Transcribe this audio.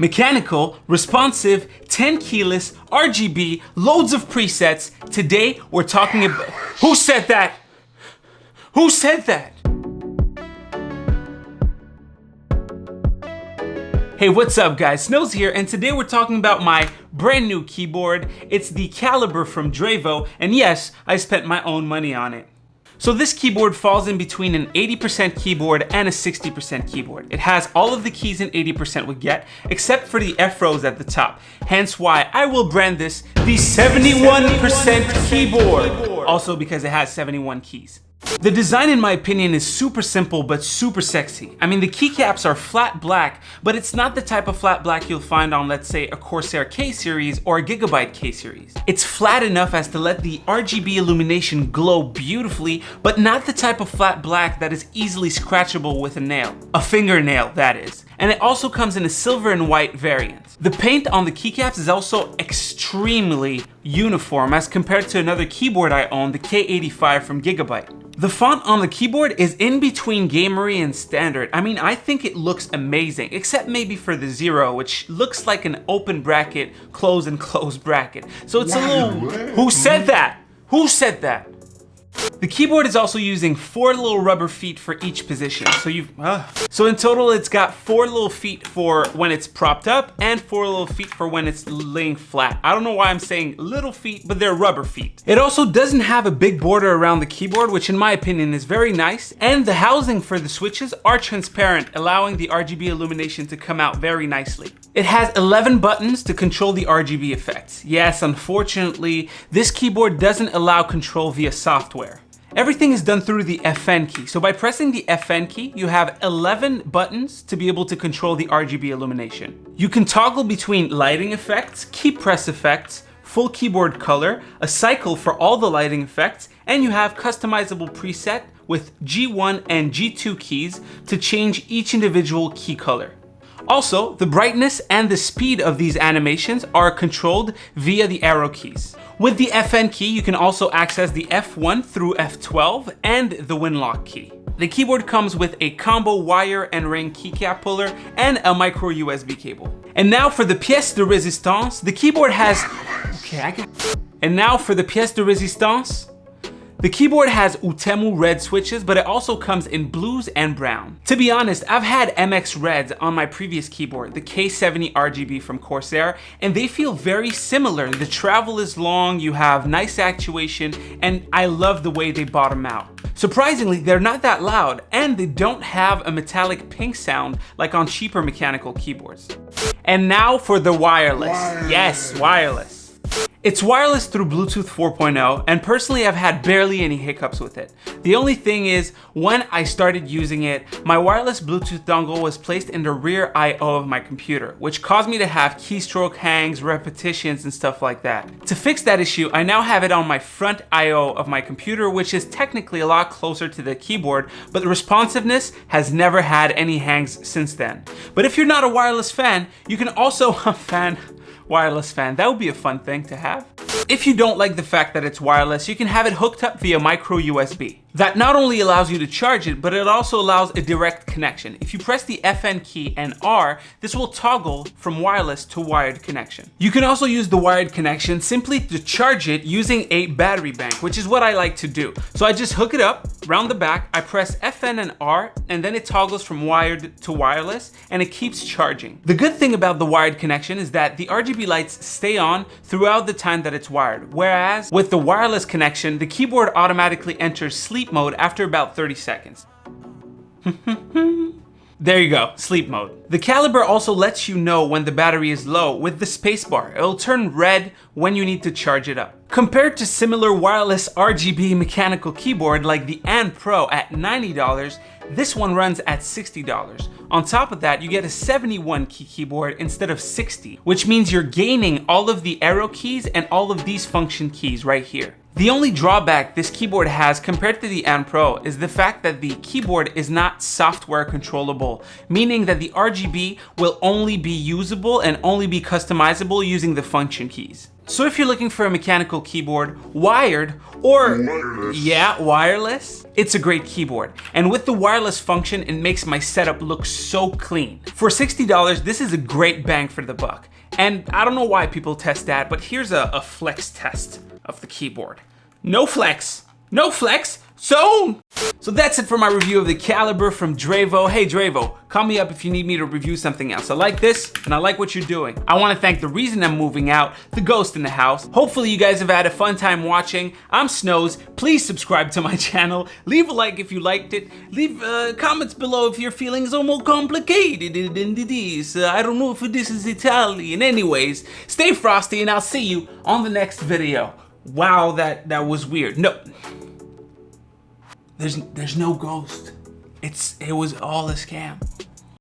Mechanical, responsive, 10 keyless, RGB, loads of presets. Today we're talking about... Who said that? Who said that? Hey, what's up guys? Snows here, and today we're talking about my brand new keyboard. It's the Calibur from Drevo, and yes, I spent my own money on it. So this keyboard falls in between an 80% keyboard and a 60% keyboard. It has all of the keys an 80% would get, except for the F rows at the top. Hence why I will brand this the 71% keyboard. Also because it has 71 keys. The design, in my opinion, is super simple but super sexy. I mean, the keycaps are flat black, but it's not the type of flat black you'll find on, let's say, a Corsair K-series or a Gigabyte K-series. It's flat enough as to let the RGB illumination glow beautifully, but not the type of flat black that is easily scratchable with a nail. A fingernail, that is. And it also comes in a silver and white variant. The paint on the keycaps is also extremely uniform as compared to another keyboard I own, the K85 from Gigabyte. The font on the keyboard is in between gamery and standard. I mean, I think it looks amazing, except maybe for the zero, which looks like an open bracket, close and close bracket. So it's a little... Who said that? Who said that? The keyboard is also using 4 little rubber feet for each position. So in total, it's got 4 little feet for when it's propped up and 4 little feet for when it's laying flat. I don't know why I'm saying little feet, but they're rubber feet. It also doesn't have a big border around the keyboard, which in my opinion is very nice. And the housing for the switches are transparent, allowing the RGB illumination to come out very nicely. It has 11 buttons to control the RGB effects. Yes, unfortunately, this keyboard doesn't allow control via software. Everything is done through the FN key. So by pressing the FN key, you have 11 buttons to be able to control the RGB illumination. You can toggle between lighting effects, key press effects, full keyboard color, a cycle for all the lighting effects, and you have customizable preset with G1 and G2 keys to change each individual key color. Also, the brightness and the speed of these animations are controlled via the arrow keys. With the FN key, you can also access the F1 through F12 and the Winlock key. The keyboard comes with a combo wire and ring keycap puller and a micro USB cable. And now for the pièce de résistance, the keyboard has... And now for the pièce de résistance, the keyboard has Utemu red switches, but it also comes in blues and brown. To be honest, I've had MX Reds on my previous keyboard, the K70 RGB from Corsair, and they feel very similar. The travel is long, you have nice actuation, and I love the way they bottom out. Surprisingly, they're not that loud, and they don't have a metallic pink sound like on cheaper mechanical keyboards. And now for the wireless. Yes, wireless. It's wireless through Bluetooth 4.0, and personally I've had barely any hiccups with it. The only thing is, when I started using it, my wireless Bluetooth dongle was placed in the rear I/O of my computer, which caused me to have keystroke hangs, repetitions, and stuff like that. To fix that issue, I now have it on my front I/O of my computer, which is technically a lot closer to the keyboard, but the responsiveness has never had any hangs since then. But if you're not a wireless fan, you can also wireless fan. That would be a fun thing to have. If you don't like the fact that it's wireless, you can have it hooked up via micro USB. That not only allows you to charge it, but it also allows a direct connection. If you press the FN key and R, this will toggle from wireless to wired connection. You can also use the wired connection simply to charge it using a battery bank, which is what I like to do. So I just hook it up around the back, I press FN and R, and then it toggles from wired to wireless, and it keeps charging. The good thing about the wired connection is that the RGB lights stay on throughout the time that it's wired, whereas with the wireless connection, the keyboard automatically enters sleep mode after about 30 seconds. There you go, sleep mode. The Calibur also lets you know when the battery is low with the spacebar. It'll turn red when you need to charge it up. Compared to similar wireless RGB mechanical keyboard like the AND Pro at $90, this one runs at $60. On top of that, you get a 71 key keyboard instead of 60, which means you're gaining all of the arrow keys and all of these function keys right here. The only drawback this keyboard has compared to the Ant Pro is the fact that the keyboard is not software controllable, meaning that the RGB will only be usable and only be customizable using the function keys. So if you're looking for a mechanical keyboard, wired or wireless, it's a great keyboard. And with the wireless function, it makes my setup look so clean. For $60, this is a great bang for the buck. And I don't know why people test that, but here's a flex test of the keyboard. No flex, no flex, so that's it for my review of the Calibur from Drevo. Hey Drevo, call me up if you need me to review something else. I like this and I like what you're doing. I want to thank the reason I'm moving out, the ghost in the house. Hopefully you guys have had a fun time watching. I'm Snows. Please subscribe to my channel. Leave a like if you liked it. Leave comments below if your feelings are more complicated than this. I don't know if this is Italian. Anyways, stay frosty and I'll see you on the next video. Wow, that was weird. No. There's no ghost. It was all a scam.